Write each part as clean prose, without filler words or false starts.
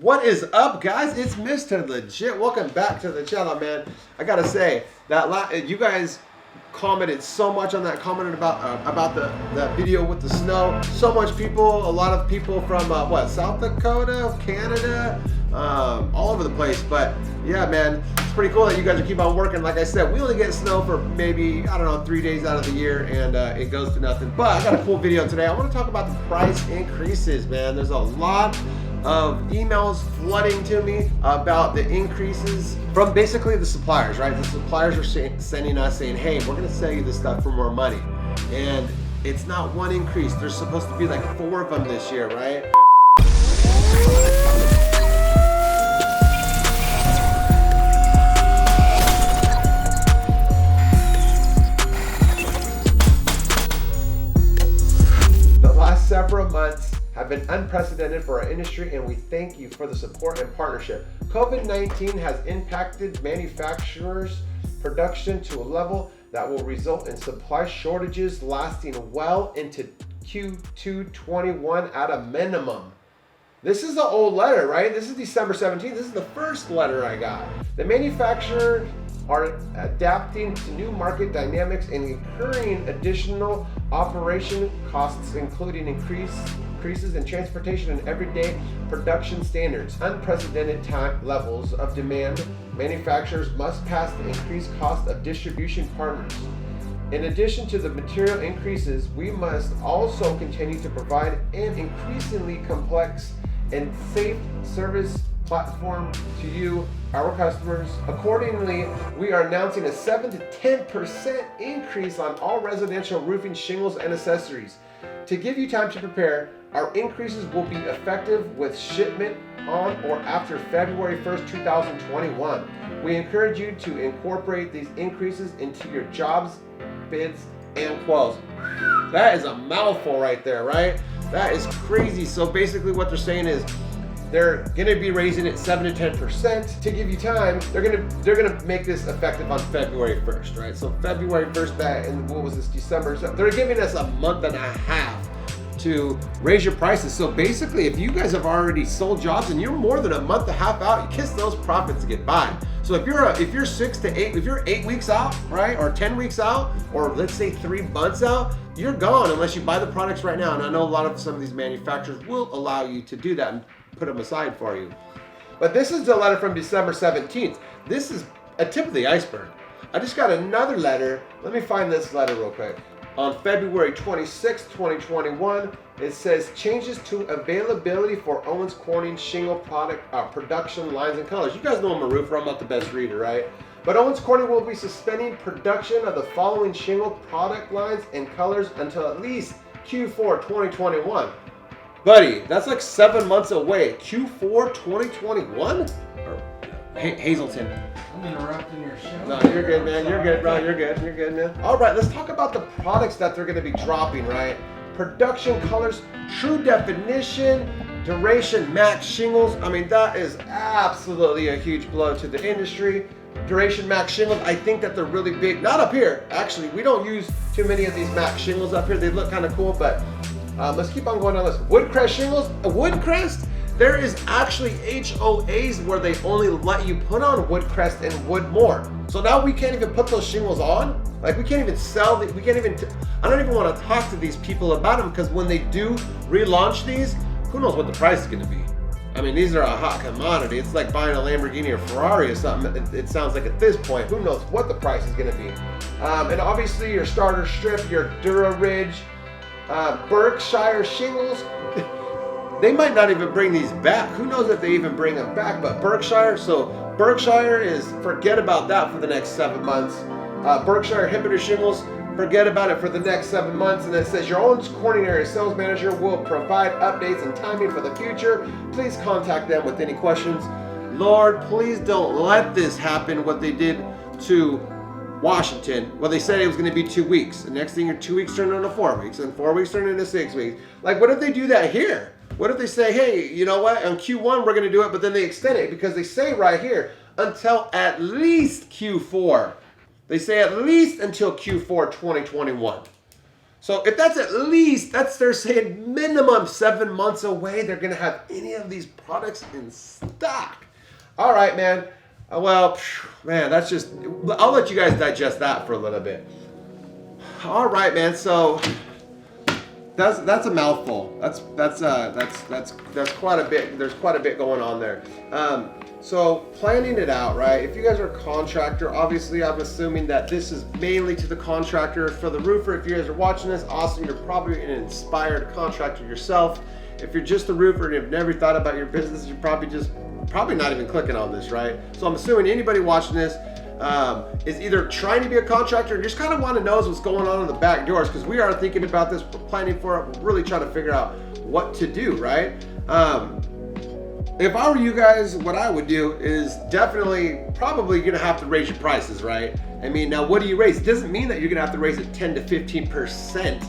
What is up, guys? It's Mr. Legit. Welcome back to the channel, man. I gotta say that you guys commented so much on that, commented about the video with the snow. So much people, a lot of people from South Dakota, Canada, all over the place. But yeah, man, it's pretty cool that you guys are keep on working. Like I said, we only get snow for maybe, I don't know, 3 days out of the year, and it goes to nothing. But I got a cool video today. I want to talk about the price increases, man. There's a lot of emails flooding to me about the increases from basically the suppliers, right? The suppliers are sending us saying, hey, we're gonna sell you this stuff for more money. And it's not one increase. There's supposed to be like 4 of them this year, right? The last several months have been unprecedented for our industry, and we thank you for the support and partnership. COVID-19 has impacted manufacturers' production to a level that will result in supply shortages lasting well into Q2 21 at a minimum. This is an old letter, right? This is December 17th. This is the first letter I got. The manufacturers are adapting to new market dynamics and incurring additional operation costs, including increases in transportation and everyday production standards. Unprecedented time levels of demand. Manufacturers must pass the increased cost of distribution partners. In addition to the material increases, we must also continue to provide an increasingly complex and safe service platform to you, our customers. Accordingly, we are announcing a 7 to 10% increase on all residential roofing shingles and accessories. To give you time to prepare, our increases will be effective with shipment on or after February 1st, 2021. We encourage you to incorporate these increases into your jobs, bids, and quotes. That is a mouthful right there, right? That is crazy. So basically what they're saying is they're gonna be raising it 7 to 10%. To give you time, they're gonna make this effective on February 1st, right? So February 1st, that, and what was this, December? So they're giving us a month and a half to raise your prices. So basically, if you guys have already sold jobs and you're more than a month and a half out, you kiss those profits goodbye. So if you're 6 to 8, if you're 8 weeks out, right, or 10 weeks out, or let's say 3 months out, you're gone unless you buy the products right now. And I know some of these manufacturers will allow you to do that and put them aside for you. But this is the letter from December 17th. This is a tip of the iceberg. I just got another letter. Let me find this letter real quick. On February 26, 2021, it says changes to availability for Owens Corning shingle product production lines and colors. You guys know I'm a roofer, I'm not the best reader, right? But Owens Corning will be suspending production of the following shingle product lines and colors until at least Q4 2021. Buddy, that's like 7 months away. Q4 2021? Hazelton. I'm interrupting your show. No, you're good, man. You're good, bro. You're good, man. All right, let's talk about the products that they're going to be dropping, right? Production colors, true definition, duration max shingles. I mean, that is absolutely a huge blow to the industry. Duration max shingles, I think that they're really big. Not up here, actually. We don't use too many of these max shingles up here. They look kind of cool, but let's keep on going on this. Woodcrest shingles, Woodcrest. There is actually HOAs where they only let you put on Woodcrest and Woodmore. So now we can't even put those shingles on. Like we can't even sell I don't even want to talk to these people about them, because when they do relaunch these, who knows what the price is going to be. I mean, these are a hot commodity. It's like buying a Lamborghini or Ferrari or something. It sounds like at this point, who knows what the price is going to be. And obviously your starter strip, your Dura Ridge, Berkshire shingles, they might not even bring these back. Who knows if they even bring them back, but Berkshire is, forget about that for the next 7 months. Berkshire Inhibitor shingles, forget about it for the next 7 months. And it says your Owens Corning area sales manager will provide updates and timing for the future. Please contact them with any questions. Lord, please don't let this happen, what they did to Washington. Well, they said it was going to be 2 weeks. The next thing, your 2 weeks turned into 4 weeks, and 4 weeks turned into 6 weeks. Like, what if they do that here? What if they say, hey, you know what, on Q1 we're going to do it, but then they extend it, because they say right here, until at least Q4. They say at least until Q4 2021. So if that's at least, they're saying minimum 7 months away, they're going to have any of these products in stock. All right, man. Well, man, that's just, I'll let you guys digest that for a little bit. All right, man. So that's a mouthful. That's quite a bit. There's quite a bit going on there. So planning it out, right? If you guys are a contractor, obviously I'm assuming that this is mainly to the contractor. For the roofer, if you guys are watching this, awesome. You're probably an inspired contractor yourself. If you're just a roofer and you've never thought about your business, you're probably not even clicking on this, right? So I'm assuming anybody watching this is either trying to be a contractor and just kind of want to know what's going on in the back doors, because we are thinking about this, we're planning for it, we're really trying to figure out what to do, right? If I were you guys, what I would do is probably gonna have to raise your prices, right? I mean, now what do you raise? It doesn't mean that you're gonna have to raise it 10 to 15%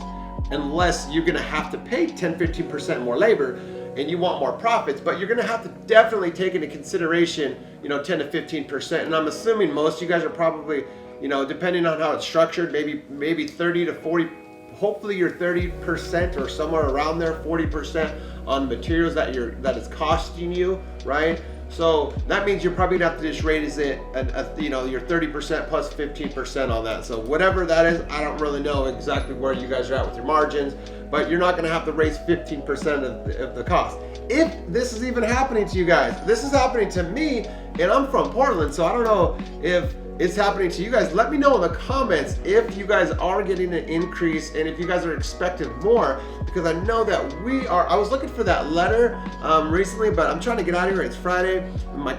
unless you're gonna have to pay 10, 15% more labor and you want more profits, but you're gonna have to definitely take into consideration, 10 to 15%. And I'm assuming most of you guys are probably, depending on how it's structured, maybe 30 to 40, hopefully you're 30% or somewhere around there, 40% on materials that is costing you, right? So that means you're probably gonna have to just raise it, your 30% plus 15% on that. So whatever that is, I don't really know exactly where you guys are at with your margins, but you're not gonna have to raise 15% of the cost. If this is even happening to you guys, this is happening to me, and I'm from Portland, so I don't know if it's happening to you guys. Let me know in the comments if you guys are getting an increase and if you guys are expecting more, because I know that I was looking for that letter recently, but I'm trying to get out of here. It's Friday. My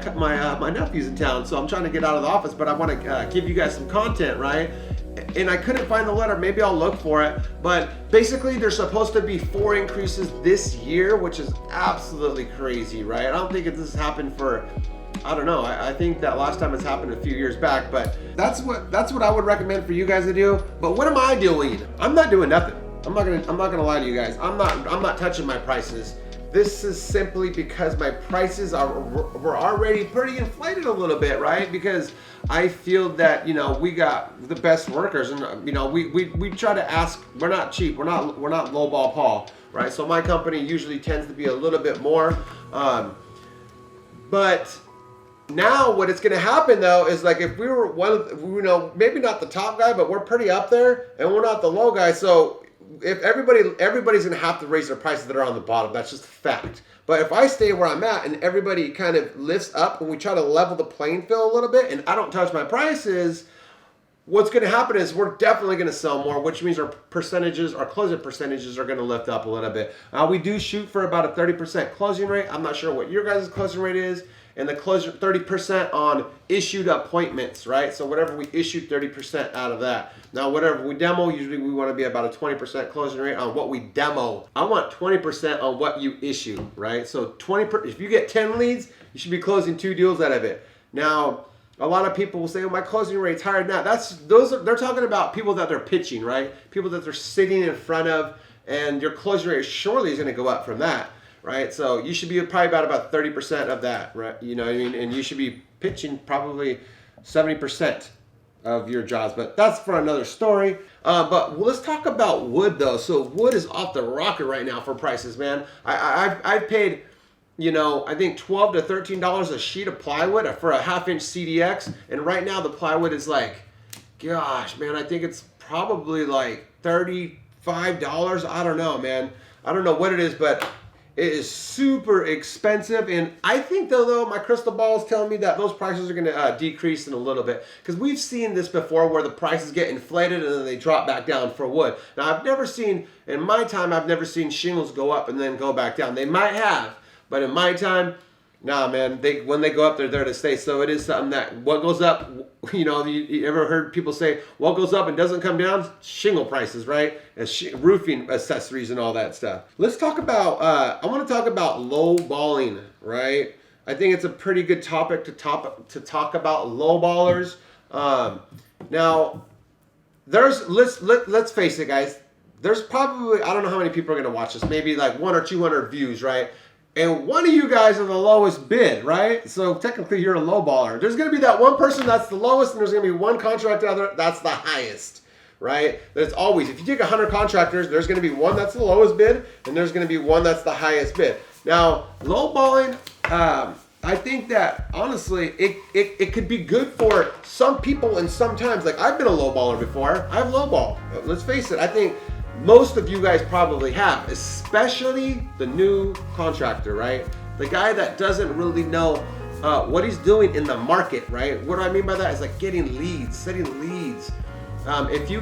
nephew's in town, so I'm trying to get out of the office, but I want to give you guys some content, right? And I couldn't find the letter. Maybe I'll look for it. But basically, there's supposed to be 4 increases this year, which is absolutely crazy, right? I don't think this has happened for, I don't know. I think that last time it's happened a few years back, but that's what I would recommend for you guys to do. But what am I doing? I'm not doing nothing. I'm not gonna lie to you guys. I'm not touching my prices. This is simply because my prices were already pretty inflated a little bit, right? Because I feel that we got the best workers, and we try to ask. We're not cheap. We're not lowball Paul, right? So my company usually tends to be a little bit more, but now what is going to happen though is, like, if we were maybe not the top guy, but we're pretty up there, and we're not the low guy. So if everybody's going to have to raise their prices that are on the bottom. That's just a fact. But if I stay where I'm at and everybody kind of lifts up and we try to level the playing field a little bit, and I don't touch my prices, what's going to happen is we're definitely going to sell more, which means our closing percentages are going to lift up a little bit. We do shoot for about a 30% closing rate. I'm not sure what your guys' closing rate is. And the closure 30% on issued appointments, right? So whatever we issue, 30% out of that. Now, whatever we demo, usually we want to be about a 20% closing rate on what we demo. I want 20% on what you issue, right? So if you get 10 leads, you should be closing 2 deals out of it. Now, a lot of people will say, "Oh, my closing rate's higher than that." They're talking about people that they're pitching, right? People that they're sitting in front of, and your closing rate surely is going to go up from that. Right, so you should be probably about 30% of that, right? You know what I mean? And you should be pitching probably 70% of your jobs, but that's for another story. But let's talk about wood though. So wood is off the rocker right now for prices, man. I've paid, I think $12 to $13 a sheet of plywood for a 1/2-inch CDX, and right now the plywood is like, gosh, man, I think it's probably like $35. I don't know, man. I don't know what it is, but it is super expensive, and I think though my crystal ball is telling me that those prices are going to decrease in a little bit, because we've seen this before where the prices get inflated and then they drop back down for wood. Now, in my time, I've never seen shingles go up and then go back down. They might have, but in my time, nah, man, when they go up, they're there to stay. So it is something that what goes up, you ever heard people say, what goes up and doesn't come down? Shingle prices, right? And roofing accessories and all that stuff. Let's talk about, I want to talk about low balling, right? I think it's a pretty good topic to talk about low ballers. Now, let's face it, guys. There's probably, I don't know how many people are going to watch this, maybe like 100 or 200 views, right? And one of you guys are the lowest bid, right? So technically you're a low baller. There's going to be that one person that's the lowest, and there's going to be one contractor out there that's the highest, right? There's always, if you take 100 contractors, there's going to be one that's the lowest bid, and there's going to be one that's the highest bid. Now, lowballing, I think that honestly, it could be good for some people and sometimes. Like, I've been a lowballer before. I've lowballed. Let's face it. I think most of you guys probably have, especially the new contractor, right? The guy that doesn't really know what he's doing in the market, right? What do I mean by that? Is like getting leads, setting leads. If you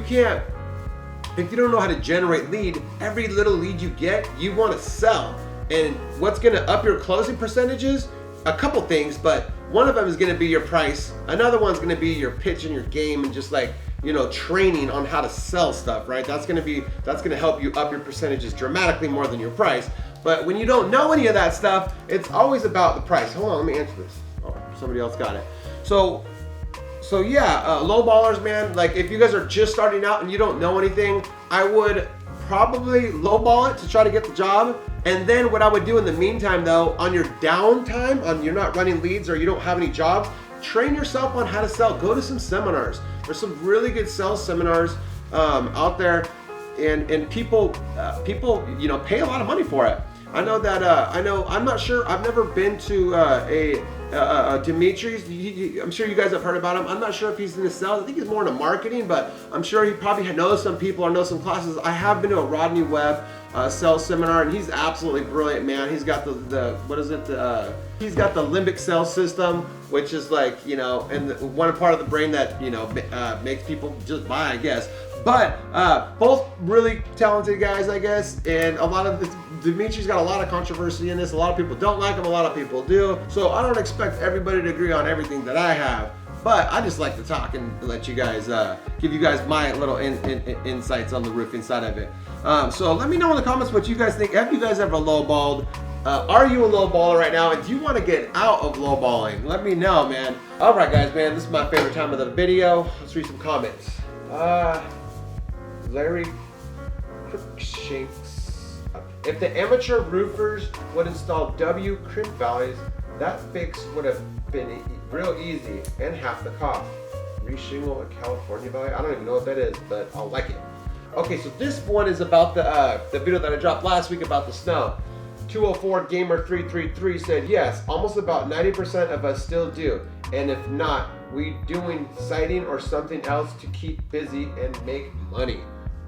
don't know how to generate lead, every little lead you get, you want to sell. And what's going to up your closing percentages? A couple things, but one of them is going to be your price. Another one's going to be your pitch and your game, and just like, you know, training on how to sell stuff, right? That's going to help you up your percentages dramatically more than your price. But when you don't know any of that stuff, it's always about the price. Hold on, let me answer this. Oh, somebody else got it. So yeah, low ballers, man. Like, if you guys are just starting out and you don't know anything, I would probably lowball it to try to get the job. And then what I would do in the meantime, though, on your downtime, on you're not running leads or you don't have any jobs, train yourself on how to sell. Go to some seminars. There's some really good sales seminars out there, and people you know, pay a lot of money for it. I know that I'm not sure. I've never been to Dimitri's. I'm sure you guys have heard about him. I'm not sure if he's in the sales. I think he's more into marketing, but I'm sure he probably knows some people or knows some classes. I have been to a Rodney Webb sales seminar, and he's absolutely brilliant, man. He's got he's got the limbic cell system, which is like, you know, and one part of the brain that, you know, makes people just buy, I guess. But both really talented guys, I guess, and a lot of Dimitri's got a lot of controversy in this. A lot of people don't like him, a lot of people do. So I don't expect everybody to agree on everything that I have, but I just like to talk and let you guys, give you guys my little insights on the roofing side of it. So let me know in the comments what you guys think. Have you guys ever lowballed? Are you a lowballer right now? And do you want to get out of lowballing? Let me know, man. All right, guys, man, this is my favorite time of the video. Let's read some comments. Larry Crookshanks. If the amateur roofers would install W crimp valleys, that fix would have been real easy and half the cost. Reshingle a California valley. I don't even know what that is, but I'll like it. Okay, so this one is about the video that I dropped last week about the snow. 204 Gamer 333 said, yes, almost about 90% of us still do. And if not, we doing siding or something else to keep busy and make money.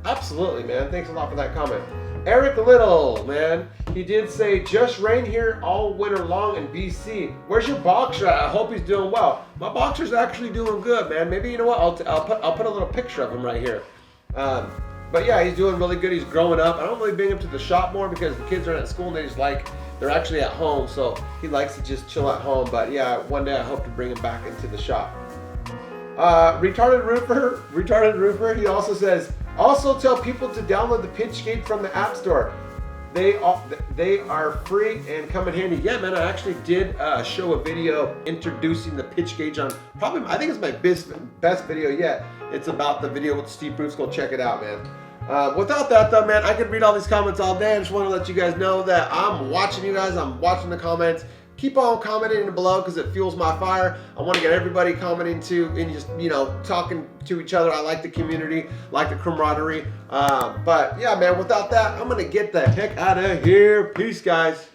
Absolutely, man. Thanks a lot for that comment. Eric Little, man, he did say, just rain here all winter long in BC. Where's your boxer at? I hope he's doing well. My boxer's actually doing good, man. Maybe, you know what, I'll put a little picture of him right here. But yeah, he's doing really good. He's growing up. I don't really bring him to the shop more because the kids are at school and they're actually at home, so he likes to just chill at home. But yeah, one day I hope to bring him back into the shop. Retarded Roofer, he also says, also tell people to download the Pitchgate from the App Store. They are free and come in handy. Yeah, man, I actually did show a video introducing the pitch gauge on, probably, I think it's my best video yet. It's about the video with Steve Roofs. Go check it out, man. Without that though, man, I could read all these comments all day. I just want to let you guys know that I'm watching you guys. I'm watching the comments. Keep on commenting below because it fuels my fire. I want to get everybody commenting too and just, you know, talking to each other. I like the community, like the camaraderie. But yeah, man, without that, I'm going to get the heck out of here. Peace, guys.